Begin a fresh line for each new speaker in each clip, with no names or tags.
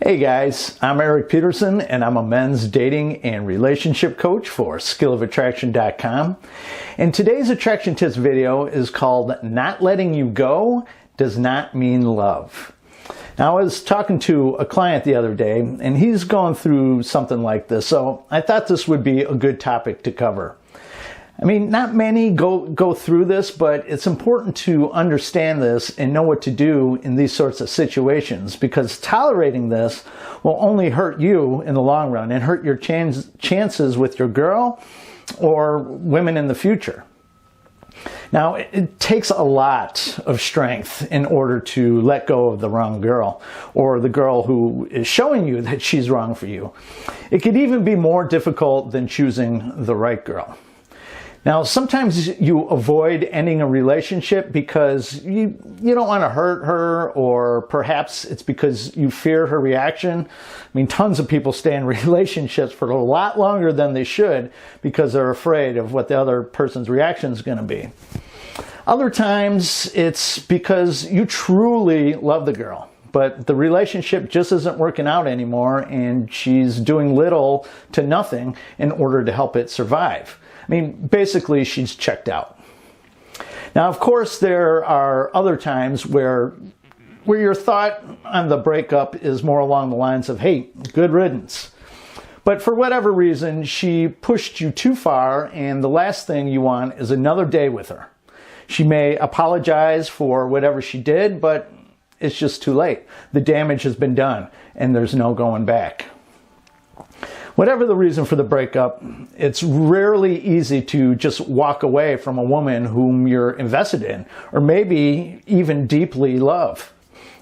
Hey guys, I'm Eric Peterson and I'm a men's dating and relationship coach for skillofattraction.com. And today's attraction tips video is called Not Letting You Go Does Not Mean Love. Now, I was talking to a client the other day and he's going through something like this, so I thought this would be a good topic to cover. I mean, not many go through this, but it's important to understand this and know what to do in these sorts of situations, because tolerating this will only hurt you in the long run and hurt your chances with your girl or women in the future. Now, it takes a lot of strength in order to let go of the wrong girl or the girl who is showing you that she's wrong for you. It could even be more difficult than choosing the right girl. Now, sometimes you avoid ending a relationship because you don't want to hurt her, or perhaps it's because you fear her reaction. I mean, tons of people stay in relationships for a lot longer than they should because they're afraid of what the other person's reaction is going to be. Other times, it's because you truly love the girl, but the relationship just isn't working out anymore and she's doing little to nothing in order to help it survive. I mean, basically, she's checked out. Now, of course, there are other times where your thought on the breakup is more along the lines of, hey, good riddance. But for whatever reason, she pushed you too far, and the last thing you want is another day with her. She may apologize for whatever she did, but it's just too late. The damage has been done, and there's no going back. Whatever the reason for the breakup, it's rarely easy to just walk away from a woman whom you're invested in, or maybe even deeply love.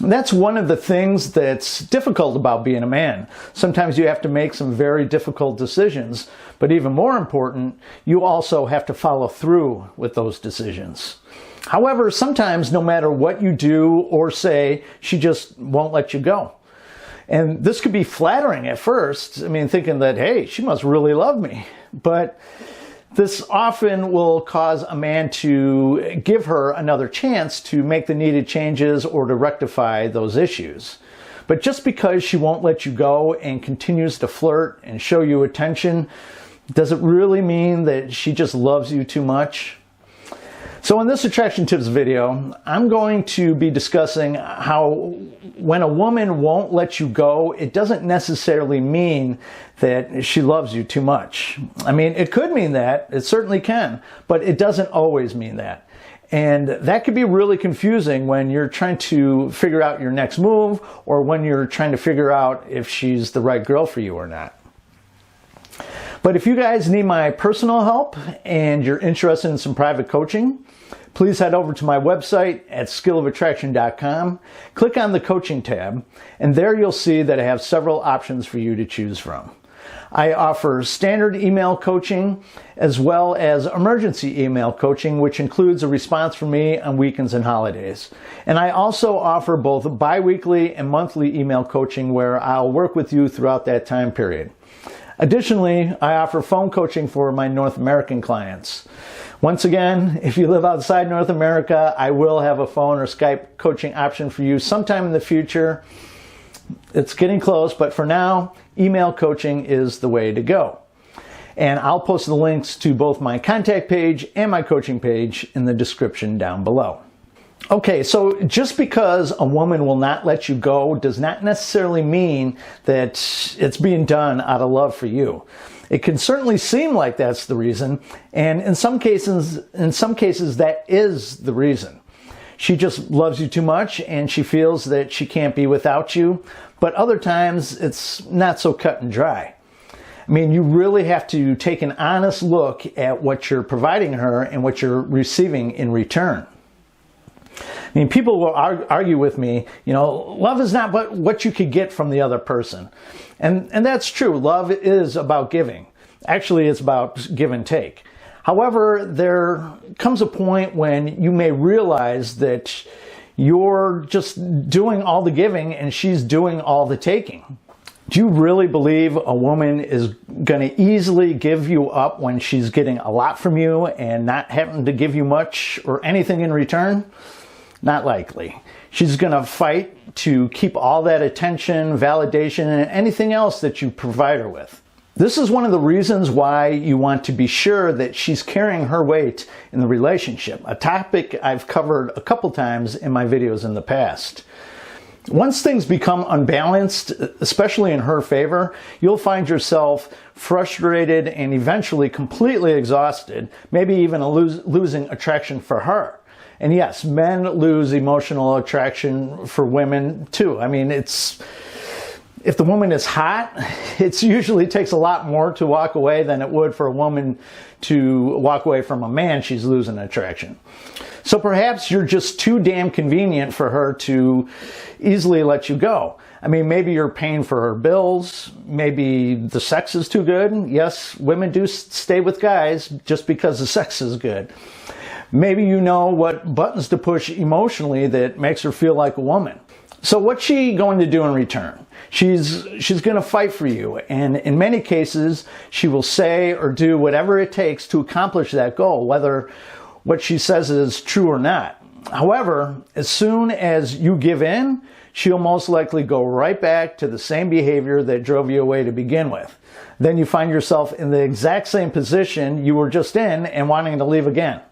And that's one of the things that's difficult about being a man. Sometimes you have to make some very difficult decisions, but even more important, you also have to follow through with those decisions. However, sometimes no matter what you do or say, she just won't let you go. And this could be flattering at first, I mean, thinking that, hey, she must really love me. But this often will cause a man to give her another chance to make the needed changes or to rectify those issues. But just because she won't let you go and continues to flirt and show you attention, does it really mean that she just loves you too much? So in this attraction tips video, I'm going to be discussing how when a woman won't let you go, it doesn't necessarily mean that she loves you too much. I mean, it could mean that, it certainly can, but it doesn't always mean that. And that could be really confusing when you're trying to figure out your next move, or when you're trying to figure out if she's the right girl for you or not. But if you guys need my personal help and you're interested in some private coaching, please head over to my website at skillofattraction.com, click on the coaching tab, and there you'll see that I have several options for you to choose from. I offer standard email coaching as well as emergency email coaching, which includes a response from me on weekends and holidays. And I also offer both bi-weekly and monthly email coaching where I'll work with you throughout that time period. Additionally, I offer phone coaching for my North American clients. Once again, if you live outside North America, I will have a phone or Skype coaching option for you sometime in the future. It's getting close, but for now, email coaching is the way to go. And I'll post the links to both my contact page and my coaching page in the description down below. Okay, so just because a woman will not let you go does not necessarily mean that it's being done out of love for you. It can certainly seem like that's the reason, and in some cases that is the reason. She just loves you too much and she feels that she can't be without you, but other times it's not so cut and dry. I mean, you really have to take an honest look at what you're providing her and what you're receiving in return. I mean, people will argue with me, love is not what you could get from the other person. And that's true. Love is about giving. Actually, it's about give and take. However, there comes a point when you may realize that you're just doing all the giving and she's doing all the taking. Do you really believe a woman is going to easily give you up when she's getting a lot from you and not having to give you much or anything in return? Not likely. She's going to fight to keep all that attention, validation, and anything else that you provide her with. This is one of the reasons why you want to be sure that she's carrying her weight in the relationship, a topic I've covered a couple times in my videos in the past. Once things become unbalanced, especially in her favor, you'll find yourself frustrated and eventually completely exhausted, maybe even losing attraction for her. And yes, men lose emotional attraction for women too. I mean, if the woman is hot, it usually takes a lot more to walk away than it would for a woman to walk away from a man she's losing attraction. So perhaps you're just too damn convenient for her to easily let you go. I mean, maybe you're paying for her bills. Maybe the sex is too good. Yes, women do stay with guys just because the sex is good. Maybe you know what buttons to push emotionally that makes her feel like a woman. So what's she going to do in return? She's going to fight for you, and in many cases she will say or do whatever it takes to accomplish that goal, whether what she says is true or not. However, as soon as you give in, she'll most likely go right back to the same behavior that drove you away to begin with. Then you find yourself in the exact same position you were just in and wanting to leave again.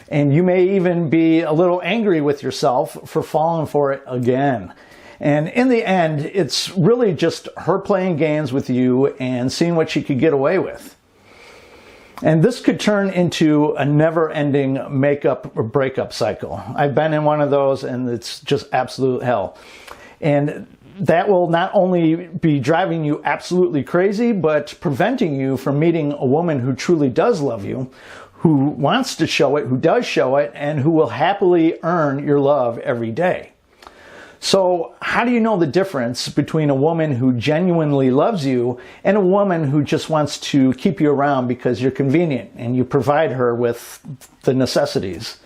And you may even be a little angry with yourself for falling for it again. And in the end, it's really just her playing games with you and seeing what she could get away with. And this could turn into a never-ending makeup or breakup cycle. I've been in one of those, and it's just absolute hell. And that will not only be driving you absolutely crazy, but preventing you from meeting a woman who truly does love you, who wants to show it, who does show it, and who will happily earn your love every day. So how do you know the difference between a woman who genuinely loves you and a woman who just wants to keep you around because you're convenient and you provide her with the necessities?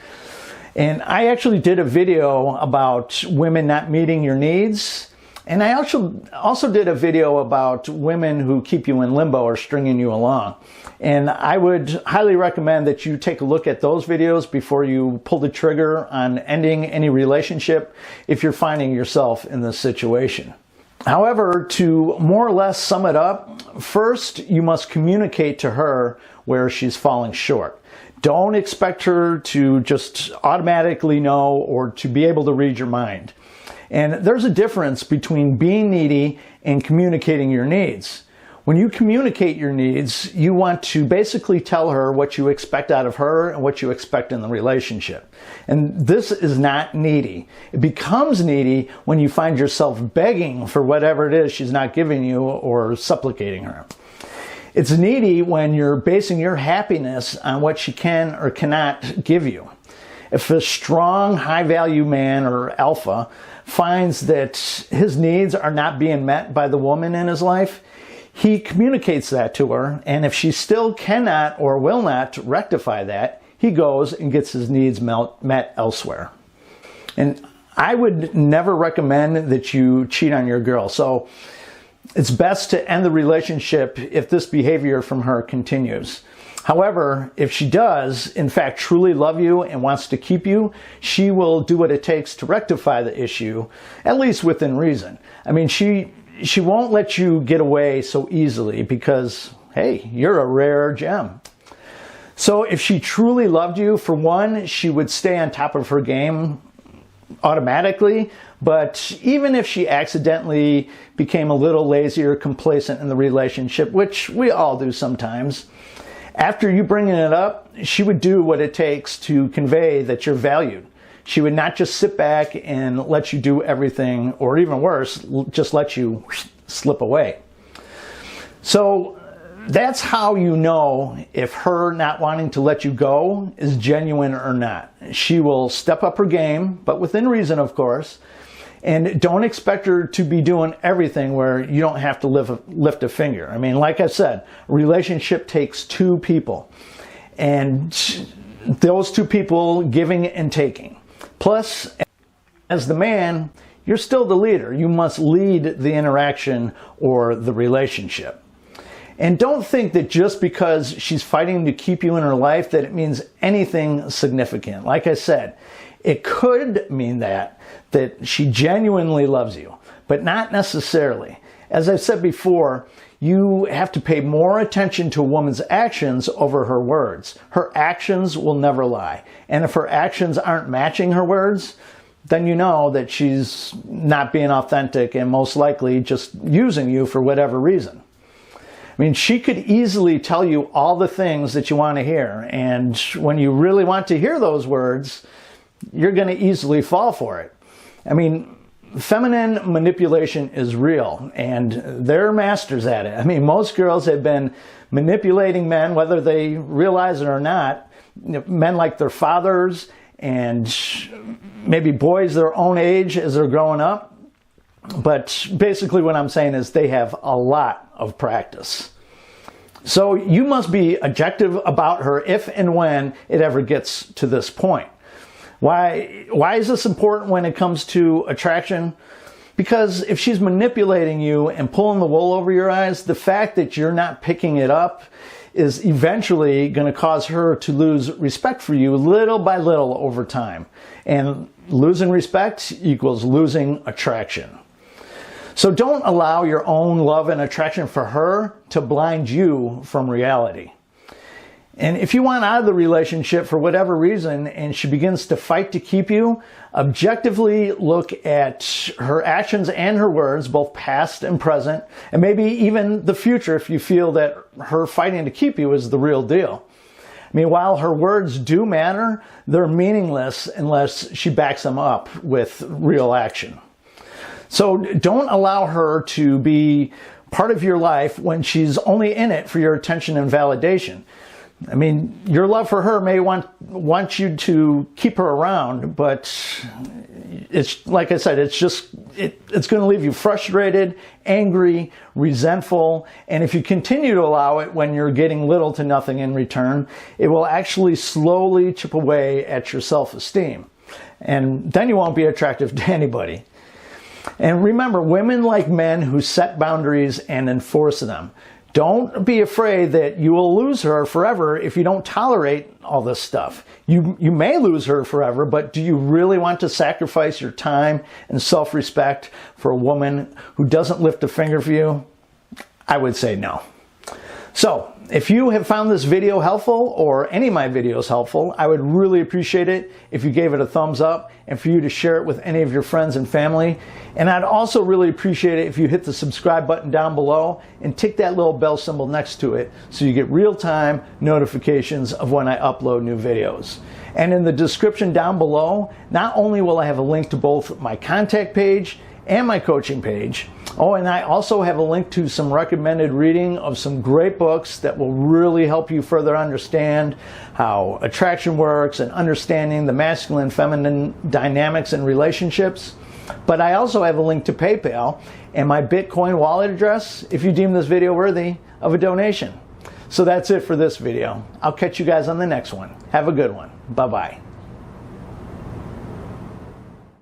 And I actually did a video about women not meeting your needs. And I also did a video about women who keep you in limbo or stringing you along. And I would highly recommend that you take a look at those videos before you pull the trigger on ending any relationship if you're finding yourself in this situation. However, to more or less sum it up, first you must communicate to her where she's falling short. Don't expect her to just automatically know or to be able to read your mind. And there's a difference between being needy and communicating your needs. When you communicate your needs, you want to basically tell her what you expect out of her and what you expect in the relationship. And this is not needy. It becomes needy when you find yourself begging for whatever it is she's not giving you or supplicating her. It's needy when you're basing your happiness on what she can or cannot give you. If a strong, high-value man or alpha finds that his needs are not being met by the woman in his life, he communicates that to her, and if she still cannot or will not rectify that, he goes and gets his needs met elsewhere. And I would never recommend that you cheat on your girl, so it's best to end the relationship if this behavior from her continues. However, if she does, in fact, truly love you and wants to keep you, she will do what it takes to rectify the issue, at least within reason. I mean, she won't let you get away so easily because, hey, you're a rare gem. So if she truly loved you, for one, she would stay on top of her game automatically, but even if she accidentally became a little lazy or complacent in the relationship, which we all do sometimes, after you bringing it up, she would do what it takes to convey that you're valued. She would not just sit back and let you do everything, or even worse, just let you slip away. So that's how you know if her not wanting to let you go is genuine or not. She will step up her game, but within reason, of course. And don't expect her to be doing everything where you don't have to lift a finger. I mean, like I said, a relationship takes two people. And those two people giving and taking. Plus, as the man, you're still the leader. You must lead the interaction or the relationship. And don't think that just because she's fighting to keep you in her life that it means anything significant. Like I said, It could mean that she genuinely loves you, but not necessarily. As I've said before, you have to pay more attention to a woman's actions over her words. Her actions will never lie. And if her actions aren't matching her words, then you know that she's not being authentic and most likely just using you for whatever reason. I mean, she could easily tell you all the things that you want to hear. And when you really want to hear those words, you're going to easily fall for it. I mean, feminine manipulation is real, and they're masters at it. I mean, most girls have been manipulating men, whether they realize it or not. Men like their fathers and maybe boys their own age as they're growing up. But basically what I'm saying is they have a lot of practice. So you must be objective about her if and when it ever gets to this point. Why is this important when it comes to attraction? Because if she's manipulating you and pulling the wool over your eyes, the fact that you're not picking it up is eventually going to cause her to lose respect for you little by little over time. And losing respect equals losing attraction. So don't allow your own love and attraction for her to blind you from reality. And if you want out of the relationship for whatever reason and she begins to fight to keep you, objectively look at her actions and her words, both past and present, and maybe even the future if you feel that her fighting to keep you is the real deal. I mean, while her words do matter, they're meaningless unless she backs them up with real action. So don't allow her to be part of your life when she's only in it for your attention and validation. I mean, your love for her may want you to keep her around, but it's like I said, it's going to leave you frustrated, angry, resentful, and if you continue to allow it when you're getting little to nothing in return, it will actually slowly chip away at your self-esteem. And then you won't be attractive to anybody. And remember, women like men who set boundaries and enforce them. Don't be afraid that you will lose her forever if you don't tolerate all this stuff. You may lose her forever, but do you really want to sacrifice your time and self-respect for a woman who doesn't lift a finger for you? I would say no. So, if you have found this video helpful or any of my videos helpful, I would really appreciate it if you gave it a thumbs up and for you to share it with any of your friends and family. And I'd also really appreciate it if you hit the subscribe button down below and tick that little bell symbol next to it so you get real-time notifications of when I upload new videos. And in the description down below, not only will I have a link to both my contact page and my coaching page. Oh, and I also have a link to some recommended reading of some great books that will really help you further understand how attraction works and understanding the masculine and feminine dynamics in relationships. But I also have a link to PayPal and my Bitcoin wallet address if you deem this video worthy of a donation. So that's it for this video. I'll catch you guys on the next one. Have a good one. Bye-bye.